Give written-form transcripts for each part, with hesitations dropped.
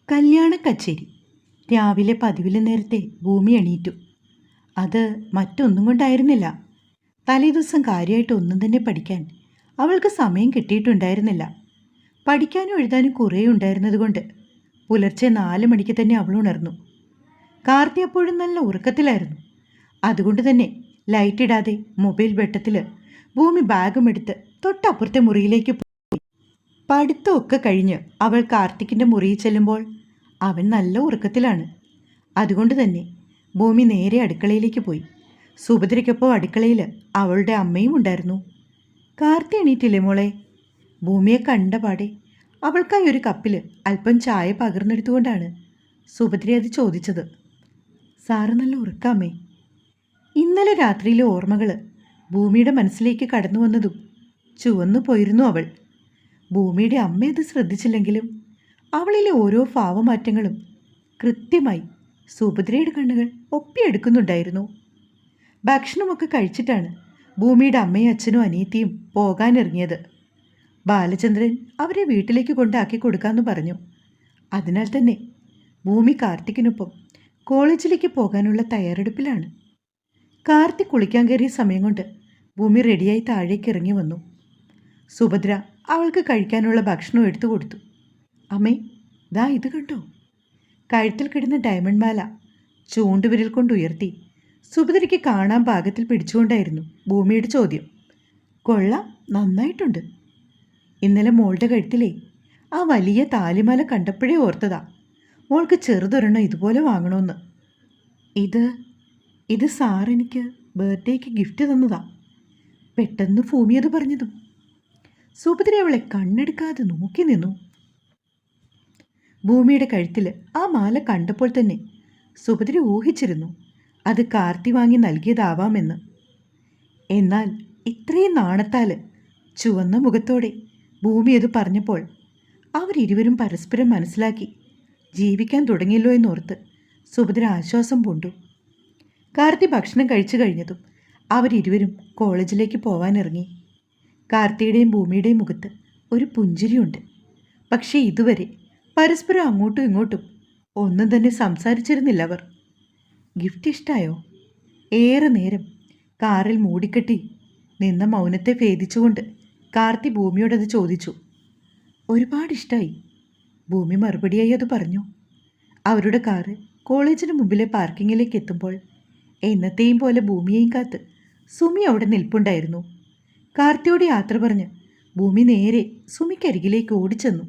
കല്യാണ കച്ചേരി. രാവിലെ പതിവിലും നേരത്തെ ഭൂമി എണീറ്റു. അത് മറ്റൊന്നും കൊണ്ടായിരുന്നില്ല. തലേദിവസം കാര്യമായിട്ട് ഒന്നും തന്നെ പഠിക്കാൻ അവൾക്ക് സമയം കിട്ടിയിട്ടുണ്ടായിരുന്നില്ല. പഠിക്കാനും എഴുതാനും കുറേ ഉണ്ടായിരുന്നതുകൊണ്ട് പുലർച്ചെ 4 മണിക്ക് തന്നെ അവൾ ഉണർന്നു. കാർത്തി അപ്പോഴും നല്ല ഉറക്കത്തിലായിരുന്നു. അതുകൊണ്ട് തന്നെ ലൈറ്റ് ഇടാതെ മൊബൈൽ വെട്ടത്തിൽ ഭൂമി ബാഗും എടുത്ത് തൊട്ടപ്പുറത്തെ മുറിയിലേക്ക് പോയി. പഠിത്തമൊക്കെ കഴിഞ്ഞ് അവൾ കാർത്തിക്കിൻ്റെ മുറിയിൽ ചെല്ലുമ്പോൾ അവൻ നല്ല ഉറക്കത്തിലാണ്. അതുകൊണ്ട് തന്നെ ഭൂമി നേരെ അടുക്കളയിലേക്ക് പോയി. സുഭദ്രയ്ക്കൊപ്പം അടുക്കളയിൽ അവളുടെ അമ്മയും ഉണ്ടായിരുന്നു. കാർത്തി എണീറ്റില്ലേ മോളെ? ഭൂമിയെ കണ്ടപാടെ അവൾക്കായി ഒരു കപ്പിൽ അല്പം ചായ പകർന്നെടുത്തുകൊണ്ടാണ് സുഭദ്ര അത് ചോദിച്ചത്. സാറ് നല്ല ഉറക്കാമേ. ഇന്നലെ രാത്രിയിലെ ഓർമ്മകൾ ഭൂമിയുടെ മനസ്സിലേക്ക് കടന്നു വന്നതും ചുവന്നു പോയിരുന്നു അവൾ. ഭൂമിയുടെ അമ്മ അത് ശ്രദ്ധിച്ചില്ലെങ്കിലും അവളിലെ ഓരോ ഭാവമാറ്റങ്ങളും കൃത്യമായി സുഭദ്രയുടെ കണ്ണുകൾ ഒപ്പിയെടുക്കുന്നുണ്ടായിരുന്നു. ഭക്ഷണമൊക്കെ കഴിച്ചിട്ടാണ് ഭൂമിയുടെ അമ്മയും അച്ഛനും അനിയത്തിയും പോകാനിറങ്ങിയത്. ബാലചന്ദ്രൻ അവരെ വീട്ടിലേക്ക് കൊണ്ടാക്കി കൊടുക്കാമെന്ന് പറഞ്ഞു. അതിനാൽ തന്നെ ഭൂമി കാർത്തിക്കിനൊപ്പം കോളേജിലേക്ക് പോകാനുള്ള തയ്യാറെടുപ്പിലാണ്. കാർത്തിക് കുളിക്കാൻ കയറിയ സമയം കൊണ്ട് ഭൂമി റെഡിയായി താഴേക്ക് ഇറങ്ങി വന്നു. സുഭദ്ര അവൾക്ക് കഴിക്കാനുള്ള ഭക്ഷണം എടുത്തു കൊടുത്തു. അമ്മേ, ദാ ഇത് കണ്ടോ? കഴുത്തിൽ കിടന്ന ഡയമണ്ട് മാല ചൂണ്ടുവിരൽ കൊണ്ട് ഉയർത്തി സുഭദ്രയ്ക്ക് കാണാൻ പാകത്തിൽ പിടിച്ചുകൊണ്ടായിരുന്നു ഭൂമിയുടെ ചോദ്യം. കൊള്ളാം, നന്നായിട്ടുണ്ട്. ഇന്നലെ മോളുടെ കഴുത്തിലേ ആ വലിയ താലിമാല കണ്ടപ്പോഴേ ഓർത്തതാ മോൾക്ക് ചെറുതൊരെണ്ണം ഇതുപോലെ വാങ്ങണമെന്ന്. ഇത് സാർ എനിക്ക് ബർത്ത്ഡേക്ക് ഗിഫ്റ്റ് തന്നതാ. പെട്ടെന്ന് ഭൂമി അത് പറഞ്ഞതും സുഭദ്ര അവളെ കണ്ണെടുക്കാതെ നോക്കി നിന്നു. ഭൂമിയുടെ കഴുത്തിൽ ആ മാല കണ്ടപ്പോൾ തന്നെ സുഭദ്ര ഊഹിച്ചിരുന്നു അത് കാർത്തി വാങ്ങി നൽകിയതാവാമെന്ന്. എന്നാൽ ഇത്രയും നാണത്താൽ ചുവന്ന മുഖത്തോടെ ഭൂമി അത് പറഞ്ഞപ്പോൾ അവരിരുവരും പരസ്പരം മനസ്സിലാക്കി ജീവിക്കാൻ തുടങ്ങിയല്ലോ എന്നോർത്ത് സുഭദ്ര ആശ്വാസം പൂണ്ടു. കാർത്തി ഭക്ഷണം കഴിച്ചു കഴിഞ്ഞതും അവരിരുവരും കോളേജിലേക്ക് പോവാനിറങ്ങി. കാർത്തിയുടെയും ഭൂമിയുടെയും മുഖത്ത് ഒരു പുഞ്ചിരിയുണ്ട്. പക്ഷേ ഇതുവരെ പരസ്പരം അങ്ങോട്ടും ഇങ്ങോട്ടും ഒന്നും തന്നെ സംസാരിച്ചിരുന്നില്ല അവർ. ഗിഫ്റ്റ് ഇഷ്ടമായോ? ഏറെ നേരം കാറിൽ മൂടിക്കെട്ടി നിന്ന മൗനത്തെ ഭേദിച്ചുകൊണ്ട് കാർത്തി ഭൂമിയോടത് ചോദിച്ചു. ഒരുപാട് ഇഷ്ടമായി. ഭൂമി മറുപടിയായി അത് പറഞ്ഞു. അവരുടെ കാറ് കോളേജിന് മുമ്പിലെ പാർക്കിങ്ങിലേക്ക് എത്തുമ്പോൾ എന്നത്തെയും പോലെ ഭൂമിയെയും കാത്ത് സുമി അവിടെ നിൽപ്പുണ്ടായിരുന്നു. കാർത്തിയോട് യാത്ര പറഞ്ഞ് ഭൂമി നേരെ സുമിക്കരികിലേക്ക് ഓടിച്ചെന്നു.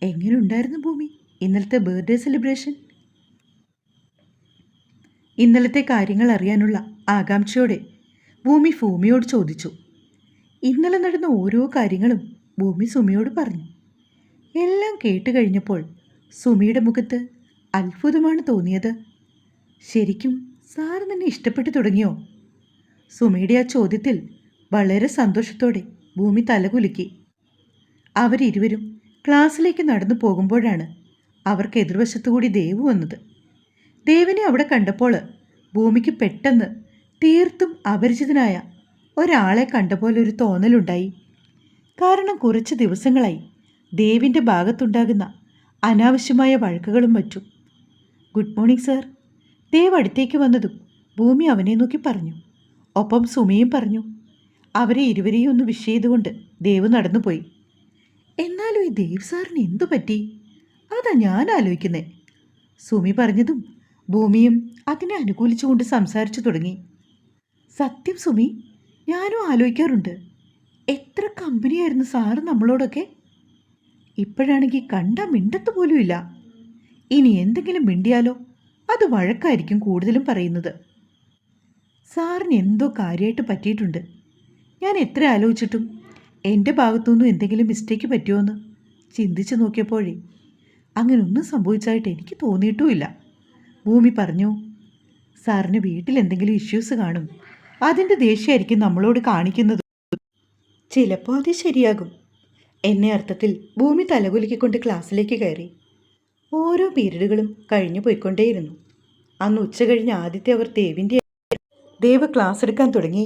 എങ്ങനെയുണ്ടായിരുന്നു ഭൂമി ഇന്നലത്തെ ബർത്ത്ഡേ സെലിബ്രേഷൻ? ഇന്നലത്തെ കാര്യങ്ങൾ അറിയാനുള്ള ആകാംക്ഷയോടെ ഭൂമിയോട് ചോദിച്ചു. ഇന്നലെ നടന്ന ഓരോ കാര്യങ്ങളും ഭൂമി സുമിയോട് പറഞ്ഞു. എല്ലാം കേട്ട് കഴിഞ്ഞപ്പോൾ സുമിയുടെ മുഖത്ത് അത്ഭുതമാണ് തോന്നിയത്. ശരിക്കും സാറ് നിന്നെ ഇഷ്ടപ്പെട്ടു തുടങ്ങിയോ? സുമിയുടെ ആ ചോദ്യത്തിൽ വളരെ സന്തോഷത്തോടെ ഭൂമി തലകുലുക്കി. അവരിരുവരും ക്ലാസ്സിലേക്ക് നടന്നു പോകുമ്പോഴാണ് അവർക്ക് എതിർവശത്തുകൂടി ദേവ് വന്നത്. ദേവിനെ അവിടെ കണ്ടപ്പോൾ ഭൂമിക്ക് പെട്ടെന്ന് തീർത്തും അപരിചിതനായ ഒരാളെ കണ്ട പോലെ ഒരു തോന്നലുണ്ടായി. കാരണം കുറച്ച് ദിവസങ്ങളായി ദേവിൻ്റെ ഭാഗത്തുണ്ടാകുന്ന അനാവശ്യമായ വഴക്കുകളും മറ്റും. Good morning sir. ദേവ് അടുത്തേക്ക് വന്നതും ഭൂമി അവനെ നോക്കി പറഞ്ഞു. ഒപ്പം സുമിയും പറഞ്ഞു. അവരെ ഇരുവരെയും ഒന്ന് വിഷ് ചെയ്തുകൊണ്ട് ദേവ് നടന്നുപോയി. എന്നാലും ഈ ദേവ് സാറിന് എന്തു പറ്റി? അതാ ഞാൻ ആലോചിക്കുന്നേ. സുമി പറഞ്ഞതും ഭൂമിയും അതിനെ അനുകൂലിച്ചുകൊണ്ട് സംസാരിച്ചു തുടങ്ങി. സത്യം സുമി, ഞാനും ആലോചിക്കാറുണ്ട്. എത്ര കമ്പനിയായിരുന്നു സാറ് നമ്മളോടൊക്കെ. ഇപ്പോഴാണെങ്കിൽ കണ്ടാൽ മിണ്ടത്ത് പോലുമില്ല. ഇനി എന്തെങ്കിലും മിണ്ടിയാലോ അത് വഴക്കായിരിക്കും കൂടുതലും പറയുന്നത്. സാറിന് എന്തോ കാര്യമായിട്ട് പറ്റിയിട്ടുണ്ട്. ഞാൻ എത്ര ആലോചിച്ചിട്ടും എൻ്റെ ഭാഗത്തുനിന്നും എന്തെങ്കിലും മിസ്റ്റേക്ക് പറ്റുമോയെന്ന് ചിന്തിച്ച് നോക്കിയപ്പോഴേ അങ്ങനെയൊന്നും സംഭവിച്ചായിട്ട് എനിക്ക് തോന്നിയിട്ടുമില്ല. ഭൂമി പറഞ്ഞു. സാറിന് വീട്ടിൽ എന്തെങ്കിലും ഇഷ്യൂസ് കാണും. അതിൻ്റെ ദേഷ്യമായിരിക്കും നമ്മളോട് കാണിക്കുന്നത്. ചിലപ്പോൾ അത് ശരിയാകും. എന്നെ അർത്ഥത്തിൽ ഭൂമി തലകുലുക്കിക്കൊണ്ട് ക്ലാസ്സിലേക്ക് കയറി. ഓരോ പീരീഡുകളും കഴിഞ്ഞു പോയിക്കൊണ്ടേയിരുന്നു. അന്ന് ഉച്ച കഴിഞ്ഞ് ആദ്യത്തെ അവർ ദേവ് ക്ലാസ് എടുക്കാൻ തുടങ്ങി.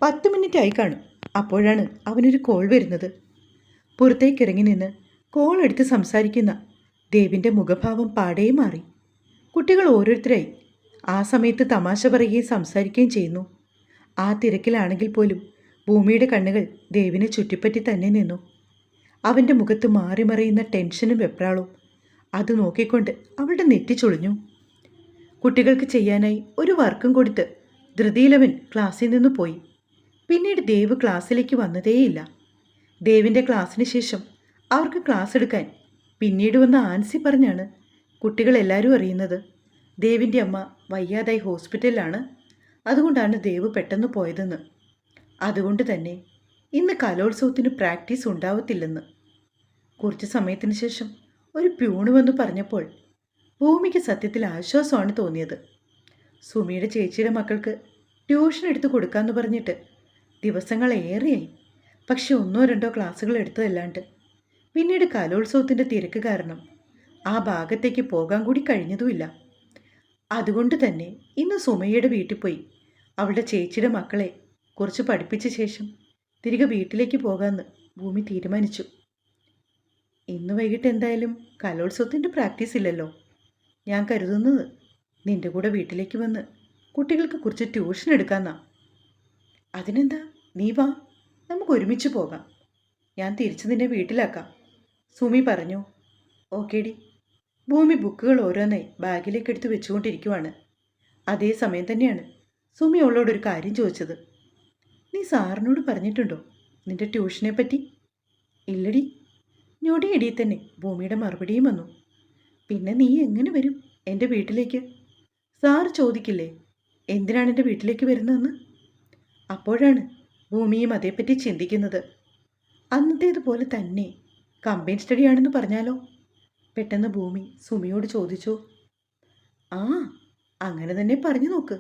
10 മിനിറ്റ് ആയി കാണും. അപ്പോഴാണ് അവനൊരു കോൾ വരുന്നത്. പുറത്തേക്കിറങ്ങി നിന്ന് കോൾ എടുത്ത് സംസാരിക്കുന്ന ദേവിൻ്റെ മുഖഭാവം പാടേ മാറി. കുട്ടികൾ ഓരോരുത്തരായി ആ സമയത്ത് തമാശ പറയുകയും സംസാരിക്കുകയും ചെയ്യുന്നു. ആ തിരക്കിലാണെങ്കിൽ പോലും ഭൂമിയുടെ കണ്ണുകൾ ദേവിനെ ചുറ്റിപ്പറ്റി തന്നെ നിന്നു. അവൻ്റെ മുഖത്ത് മാറി മറിയുന്ന ടെൻഷനും വെപ്രാളവും അത് നോക്കിക്കൊണ്ട് അവളുടെ നെറ്റി ചുളിഞ്ഞു. കുട്ടികൾക്ക് ചെയ്യാനായി ഒരു വർക്കും കൊടുത്ത് ധൃതിയിലവൻ ക്ലാസ്സിൽ നിന്ന് പോയി. പിന്നീട് ദേവ് ക്ലാസ്സിലേക്ക് വന്നതേയില്ല. ദേവിൻ്റെ ക്ലാസ്സിന് ശേഷം അവർക്ക് ക്ലാസ് എടുക്കാൻ പിന്നീട് വന്ന ആൻസി പറഞ്ഞാണ് കുട്ടികളെല്ലാവരും അറിയുന്നത് ദേവിൻ്റെ അമ്മ വയ്യാതായി ഹോസ്പിറ്റലിലാണ്. അതുകൊണ്ടാണ് ദേവ് പെട്ടെന്ന് പോയതെന്ന്. അതുകൊണ്ട് തന്നെ ഇന്ന് കലോത്സവത്തിന് പ്രാക്ടീസ് ഉണ്ടാവത്തില്ലെന്ന്. കുറച്ച് സമയത്തിന് ശേഷം ഒരു പ്യൂണ് വന്ന് പറഞ്ഞപ്പോൾ ഭൂമിക്ക് സത്യത്തിൽ ആശ്വാസമാണ് തോന്നിയത്. സുമിയുടെ ചേച്ചിയുടെ മക്കൾക്ക് ട്യൂഷൻ എടുത്ത് കൊടുക്കാമെന്ന് പറഞ്ഞിട്ട് ദിവസങ്ങളേറെയായി. പക്ഷെ 1-2 ക്ലാസ്സുകൾ എടുത്തതല്ലാണ്ട് പിന്നീട് കലോത്സവത്തിൻ്റെ തിരക്ക് കാരണം ആ ഭാഗത്തേക്ക് പോകാൻ കൂടി കഴിഞ്ഞതുമില്ല. അതുകൊണ്ട് തന്നെ ഇന്ന് സുമയ്യയുടെ വീട്ടിൽ പോയി അവളുടെ ചേച്ചിയുടെ മക്കളെ കുറച്ച് പഠിപ്പിച്ച ശേഷം തിരികെ വീട്ടിലേക്ക് പോകാമെന്ന് ഭൂമി തീരുമാനിച്ചു. ഇന്ന് വൈകിട്ട് എന്തായാലും കലോത്സവത്തിൻ്റെ പ്രാക്ടീസ് ഇല്ലല്ലോ. ഞാൻ കരുതുന്നത് നിൻ്റെ കൂടെ വീട്ടിലേക്ക് വന്ന് കുട്ടികൾക്ക് കുറച്ച് ട്യൂഷൻ എടുക്കാമെന്നാ. അതിനെന്താ, നീ വാ, നമുക്ക് ഒരുമിച്ച് പോകാം. ഞാൻ തിരിച്ച് നിന്നെ വീട്ടിലാക്കാം, സുമി പറഞ്ഞു. ഓക്കേടി. ഭൂമി ബുക്കുകൾ ഓരോന്നായി ബാഗിലേക്ക് എടുത്ത് വെച്ചുകൊണ്ടിരിക്കുവാണ്. അതേ സമയം തന്നെയാണ് സുമി അവളോടൊരു കാര്യം ചോദിച്ചത്. നീ സാറിനോട് പറഞ്ഞിട്ടുണ്ടോ നിൻ്റെ ട്യൂഷനെ പറ്റി? ഇല്ലടി. ഞൊടിയിടിയിൽ തന്നെ ഭൂമിയുടെ മറുപടിയും വന്നു. പിന്നെ നീ എങ്ങനെ വരും എൻ്റെ വീട്ടിലേക്ക്? സാറ് ചോദിക്കില്ലേ എന്തിനാണ് എൻ്റെ വീട്ടിലേക്ക് വരുന്നതെന്ന്? അപ്പോഴാണ് ഭൂമിയും അതേപ്പറ്റി ചിന്തിക്കുന്നത്. അന്നത്തേതുപോലെ തന്നെ കമ്പൈൻ സ്റ്റഡിയാണെന്ന് പറഞ്ഞാലോ? പെട്ടെന്ന് ഭൂമി സുമിയോട് ചോദിച്ചു. ആ, അങ്ങനെ തന്നെ പറഞ്ഞു നോക്ക്.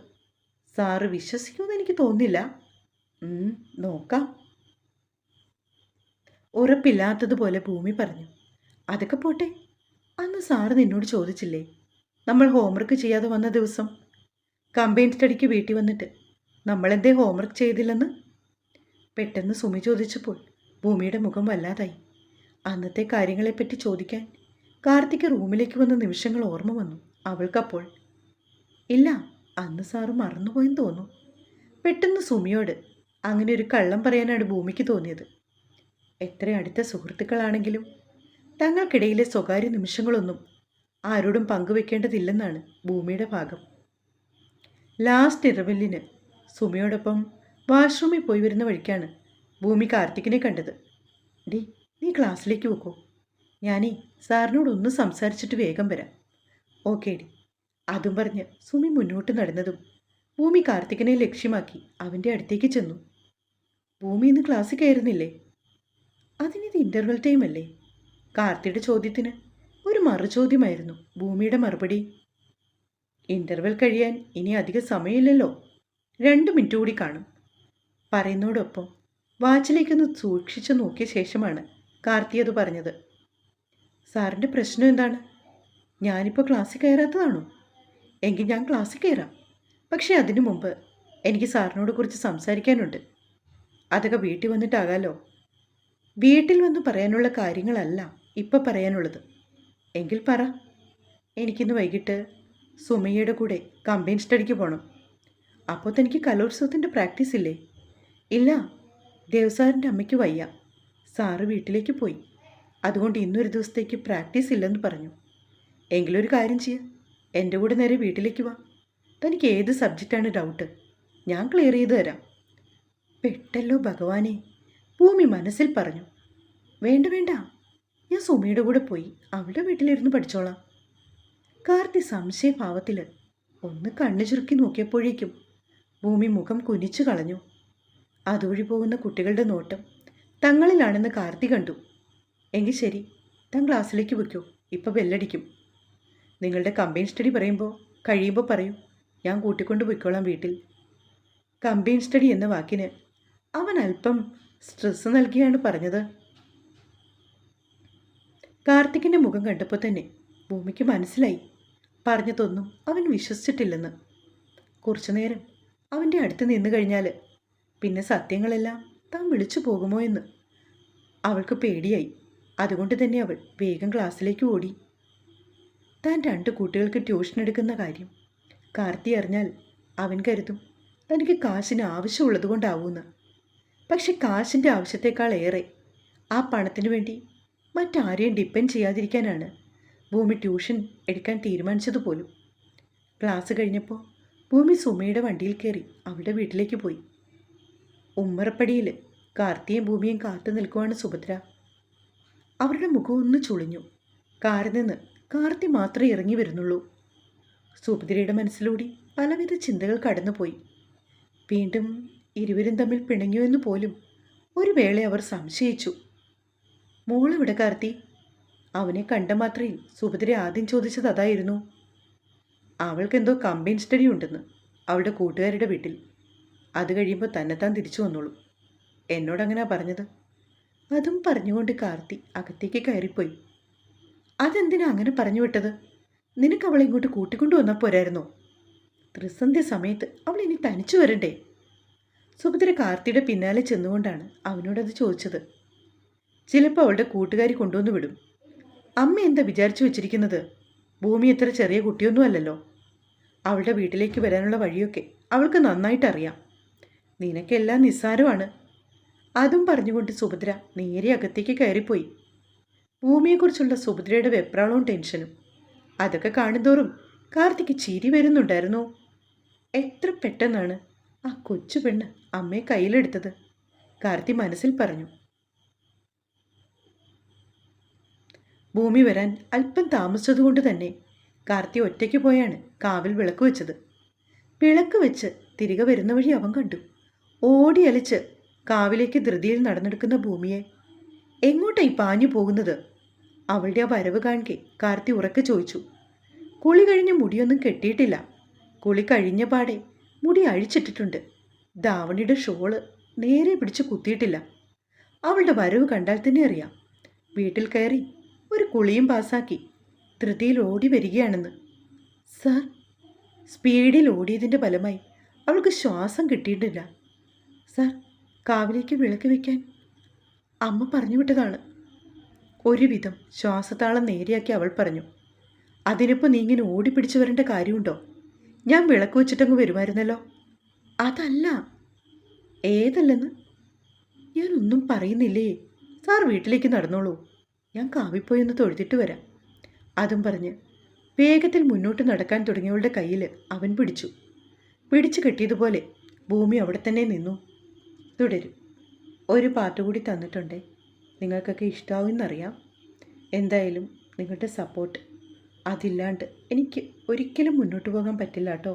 സാറ് വിശ്വസിക്കുമെന്ന് എനിക്ക് തോന്നുന്നില്ല. നോക്കാം. ഉറപ്പില്ലാത്തതുപോലെ ഭൂമി പറഞ്ഞു. അതൊക്കെ പോട്ടെ, അന്ന് സാറ് നിന്നോട് ചോദിച്ചില്ലേ നമ്മൾ ഹോംവർക്ക് ചെയ്യാതെ വന്ന ദിവസം കമ്പൈൻ സ്റ്റഡിക്ക് വീട്ടിൽ വന്നിട്ട് നമ്മളെന്തേ ഹോംവർക്ക് ചെയ്തില്ലെന്ന്? പെട്ടെന്ന് സുമി ചോദിച്ചപ്പോൾ ഭൂമിയുടെ മുഖം വല്ലാതായി. അന്നത്തെ കാര്യങ്ങളെപ്പറ്റി ചോദിക്കാൻ കാർത്തിക് റൂമിലേക്ക് വന്ന നിമിഷങ്ങൾ ഓർമ്മ വന്നു അവൾക്കപ്പോൾ. ഇല്ല, അന്ന് സാറ് മറന്നുപോയെന്ന് തോന്നുന്നു. പെട്ടെന്ന് സുമിയോട് അങ്ങനെ ഒരു കള്ളം പറയാനാണ് ഭൂമിക്ക് തോന്നിയത്. എത്ര അടുത്ത സുഹൃത്തുക്കളാണെങ്കിലും തങ്ങൾക്കിടയിലെ സ്വകാര്യ നിമിഷങ്ങളൊന്നും ആരോടും പങ്കുവെക്കേണ്ടതില്ലെന്നാണ് ഭൂമിയുടെ ഭാഗം. ലാസ്റ്റ് ഇറവെല്ലിന് സുമിയോടൊപ്പം വാഷ്റൂമിൽ പോയി വരുന്ന വഴിക്കാണ് ഭൂമി കാർത്തിക്കിനെ കണ്ടത്. ഡി, നീ ക്ലാസ്സിലേക്ക് പോക്കോ, ഞാനേ സാറിനോടൊന്ന് സംസാരിച്ചിട്ട് വേഗം വരാം. Okay D. അതും പറഞ്ഞ് സുമി മുന്നോട്ട് നടന്നതും ഭൂമി കാർത്തികിനെ ലക്ഷ്യമാക്കി അവൻ്റെ അടുത്തേക്ക് ചെന്നു. ഭൂമി ഇന്ന് ക്ലാസ്സിൽ കയറുന്നില്ലേ? അതിനിത് ഇൻ്റർവെൽ ടൈം അല്ലേ? കാർത്തിയുടെ ചോദ്യത്തിന് ഒരു മറുചോദ്യമായിരുന്നു ഭൂമിയുടെ മറുപടി. ഇൻ്റർവെൽ കഴിയാൻ ഇനി അധികം സമയമില്ലല്ലോ, 2 മിനിറ്റ് കൂടി കാണും. പറയുന്നതോടൊപ്പം വാച്ചിലേക്കൊന്ന് സൂക്ഷിച്ചു നോക്കിയ ശേഷമാണ് കാർത്തി അത് പറഞ്ഞത്. സാറിൻ്റെ പ്രശ്നം എന്താണ്? ഞാനിപ്പോൾ ക്ലാസ്സിൽ കയറാത്തതാണോ? എങ്കിൽ ഞാൻ ക്ലാസ്സിൽ കയറാം. പക്ഷേ അതിനു മുമ്പ് എനിക്ക് സാറിനോട് കുറിച്ച് സംസാരിക്കാനുണ്ട്. അതൊക്കെ വീട്ടിൽ വന്നിട്ടാകാലോ. വീട്ടിൽ വന്ന് പറയാനുള്ള കാര്യങ്ങളല്ല ഇപ്പം പറയാനുള്ളത്. എങ്കിൽ പറ. എനിക്കിന്ന് വൈകിട്ട് സുമയ്യയുടെ കൂടെ കമ്പൈൻ സ്റ്റഡിക്ക് പോകണം. അപ്പോൾ തനിക്ക് കലോത്സവത്തിൻ്റെ പ്രാക്ടീസ് ഇല്ലേ? ഇല്ല, ദേവസാറിൻ്റെ അമ്മയ്ക്ക് വയ്യ. സാറ് വീട്ടിലേക്ക് പോയി. അതുകൊണ്ട് ഇന്നൊരു ദിവസത്തേക്ക് പ്രാക്ടീസ് ഇല്ലെന്ന് പറഞ്ഞു. എങ്കിലൊരു കാര്യം ചെയ്യാം, എൻ്റെ കൂടെ നേരെ വീട്ടിലേക്ക് വാ. തനിക്ക് ഏത് സബ്ജക്റ്റാണ് ഡൗട്ട്, ഞാൻ ക്ലിയർ ചെയ്ത് തരാം. പെട്ടല്ലോ ഭഗവാനെ, ഭൂമി മനസ്സിൽ പറഞ്ഞു. വേണ്ട വേണ്ട, ഞാൻ സുമയുടെ കൂടെ പോയി അവളുടെ വീട്ടിലിരുന്ന് പഠിച്ചോളാം. കാർത്തി സംശയഭാവത്തിൽ ഒന്ന് കണ്ണു ചുരുക്കി നോക്കിയപ്പോഴേക്കും ഭൂമി മുഖം കുനിച്ചു കളഞ്ഞു. അതുവഴി പോകുന്ന കുട്ടികളുടെ നോട്ടം തങ്ങളിലാണെന്ന് കാർത്തി കണ്ടു. എങ്കിൽ ശരി, താൻ ക്ലാസ്സിലേക്ക് വയ്ക്കൂ, ഇപ്പോൾ ബെല്ലടിക്കും. നിങ്ങളുടെ കമ്പൈൻ സ്റ്റഡി കഴിയുമ്പോൾ പറയൂ, ഞാൻ കൂട്ടിക്കൊണ്ട് പോയിക്കോളാം വീട്ടിൽ. കമ്പൈൻ സ്റ്റഡി എന്ന വാക്കിന് അവൻ അല്പം സ്ട്രെസ് നൽകിയാണ് പറഞ്ഞത്. കാർത്തികിൻ്റെ മുഖം കണ്ടപ്പോൾ തന്നെ ഭൂമിക്ക് മനസ്സിലായി പറഞ്ഞതൊന്നും അവൻ വിശ്വസിച്ചിട്ടില്ലെന്ന്. കുറച്ചു നേരം അവൻ്റെ അടുത്ത് നിന്നു കഴിഞ്ഞാൽ പിന്നെ സത്യങ്ങളെല്ലാം താൻ വിളിച്ചു പോകുമോ എന്ന് അവൾക്ക് പേടിയായി. അതുകൊണ്ട് തന്നെ അവൾ വേഗം ക്ലാസ്സിലേക്ക് ഓടി. താൻ 2 കുട്ടികൾക്ക് ട്യൂഷൻ എടുക്കുന്ന കാര്യം കാർത്തി അറിഞ്ഞാൽ അവൻ കരുതും തനിക്ക് കാശിന് ആവശ്യമുള്ളത് കൊണ്ടാവൂന്ന്. പക്ഷെ കാശിൻ്റെ ആവശ്യത്തേക്കാൾ ഏറെ ആ പണത്തിനു വേണ്ടി മറ്റാരെയും ഡിപ്പെൻഡ് ചെയ്യാതിരിക്കാനാണ് ഭൂമി ട്യൂഷൻ എടുക്കാൻ തീരുമാനിച്ചതുപോലും. ക്ലാസ് കഴിഞ്ഞപ്പോൾ ഭൂമി സുമയുടെ വണ്ടിയിൽ കയറി അവളുടെ വീട്ടിലേക്ക് പോയി. ഉമ്മറപ്പടിയിൽ കാർത്തിയും ഭൂമിയും കാത്തു നിൽക്കുവാണ് സുഭദ്ര. അവരുടെ മുഖം ഒന്ന് ചുളിഞ്ഞു. കാറിൽ നിന്ന് കാർത്തി മാത്രമേ ഇറങ്ങി വരുന്നുള്ളൂ. സുഭദ്രയുടെ മനസ്സിലൂടെ പലവിധ ചിന്തകൾ കടന്നുപോയി. വീണ്ടും ഇരുവരും തമ്മിൽ പിണങ്ങിയോ എന്ന് പോലും ഒരു വേള അവർ സംശയിച്ചു. മോളെവിടെ കാർത്തി? അവനെ കണ്ട മാത്രയിൽ സുഭദ്ര ആദ്യം ചോദിച്ചത് അതായിരുന്നു. അവൾക്കെന്തോ കമ്പൈൻ സ്റ്റഡി ഉണ്ടെന്ന് അവളുടെ കൂട്ടുകാരുടെ വീട്ടിൽ. അത് കഴിയുമ്പോൾ തന്നെത്താൻ തിരിച്ചു വന്നോളൂ. എന്നോടങ്ങനെയാ പറഞ്ഞത്. അതും പറഞ്ഞുകൊണ്ട് കാർത്തി അകത്തേക്ക് കയറിപ്പോയി. അതെന്തിനാ അങ്ങനെ പറഞ്ഞു വിട്ടത്? നിനക്ക് അവളെ ഇങ്ങോട്ട് കൂട്ടിക്കൊണ്ടു വന്നാൽ പോരായിരുന്നോ? ത്രിസന്ധ്യ സമയത്ത് അവൾ ഇനി തനിച്ചു വരണ്ടേ? സുഭദ്ര കാർത്തിയുടെ പിന്നാലെ ചെന്നുകൊണ്ടാണ് അവനോടത് ചോദിച്ചത്. ചിലപ്പോൾ അവളുടെ കൂട്ടുകാരി കൊണ്ടുവന്ന് വിടും. അമ്മ എന്താ വിചാരിച്ചു വെച്ചിരിക്കുന്നത്? ഭൂമി എത്ര ചെറിയ കുട്ടിയൊന്നും അല്ലല്ലോ. അവളുടെ വീട്ടിലേക്ക് വരാനുള്ള വഴിയൊക്കെ അവൾക്ക് നന്നായിട്ടറിയാം. നിനക്കെല്ലാം നിസ്സാരമാണ്. അതും പറഞ്ഞുകൊണ്ട് സുഭദ്ര നേരെ അകത്തേക്ക് കയറിപ്പോയി. ഭൂമിയെക്കുറിച്ചുള്ള സുഭദ്രയുടെ വെപ്രാളവും ടെൻഷനും അതൊക്കെ കാണുന്തോറും കാർത്തിക്ക് ചിരി വരുന്നുണ്ടായിരുന്നു. എത്ര പെട്ടെന്നാണ് ആ കൊച്ചു പെണ്ണ് അമ്മയെ കയ്യിലെടുത്തത്, കാർത്തി മനസ്സിൽ പറഞ്ഞു. ഭൂമി വരാൻ അല്പം താമസിച്ചതുകൊണ്ട് തന്നെ കാർത്തി ഒറ്റയ്ക്ക് പോയാണ് കാവിൽ വിളക്ക് വെച്ചത്. വിളക്ക് വെച്ച് തിരികെ വരുന്ന വഴി അവൻ കണ്ടു ഓടി അലച്ച് കാവിലേക്ക് ധൃതിയിൽ നടന്നെടുക്കുന്ന ഭൂമിയെ. എങ്ങോട്ടായി പാഞ്ഞു പോകുന്നത്? അവളുടെ ആ വരവ് കാണെ കാർത്തി ഉറക്കെ ചോദിച്ചു. കുളി കഴിഞ്ഞ് മുടിയൊന്നും കെട്ടിയിട്ടില്ല. കുളി കഴിഞ്ഞ പാടെ മുടി അഴിച്ചിട്ടിട്ടുണ്ട്. ധാവണിയുടെ ഷോള് നേരെ പിടിച്ച് കുത്തിയിട്ടില്ല. അവളുടെ വരവ് കണ്ടാൽ തന്നെ അറിയാം. വീട്ടിൽ കയറി ഒരു കുളിയും പാസാക്കി ധൃതിയിൽ ഓടി വരികയാണെന്ന്. സാർ, സ്പീഡിൽ ഓടിയതിൻ്റെ ഫലമായി അവൾക്ക് ശ്വാസം കിട്ടിയിട്ടില്ല. സാർ, കാവിലേക്ക് വിളക്ക് വയ്ക്കാൻ അമ്മ പറഞ്ഞു വിട്ടതാണ്. ഒരുവിധം ശ്വാസത്താളം നേരെയാക്കി അവൾ പറഞ്ഞു. അതിനിപ്പോൾ നീ ഇങ്ങനെ ഓടിപ്പിടിച്ചു വരേണ്ട കാര്യമുണ്ടോ? ഞാൻ വിളക്ക് വെച്ചിട്ടങ്ങ് വരുമായിരുന്നല്ലോ. അതല്ല. ഏതല്ലെന്ന്? ഞാനൊന്നും പറയുന്നില്ലേ. സാർ വീട്ടിലേക്ക് നടന്നോളൂ. ഞാൻ കാവിപ്പോയി ഒന്ന് തൊഴുതിട്ട് വരാം. അതും പറഞ്ഞ് വേഗത്തിൽ മുന്നോട്ട് നടക്കാൻ തുടങ്ങിയവളുടെ കയ്യിൽ അവൻ പിടിച്ചു കെട്ടിയതുപോലെ ഭൂമി അവിടെ തന്നെ നിന്നു. തുടരും. ഒരു പാട്ട് കൂടി തന്നിട്ടുണ്ടേ. നിങ്ങൾക്കൊക്കെ ഇഷ്ടമാവുമെന്നറിയാം. എന്തായാലും നിങ്ങളുടെ സപ്പോർട്ട് അതില്ലാണ്ട് എനിക്ക് ഒരിക്കലും മുന്നോട്ട് പോകാൻ പറ്റില്ല കേട്ടോ.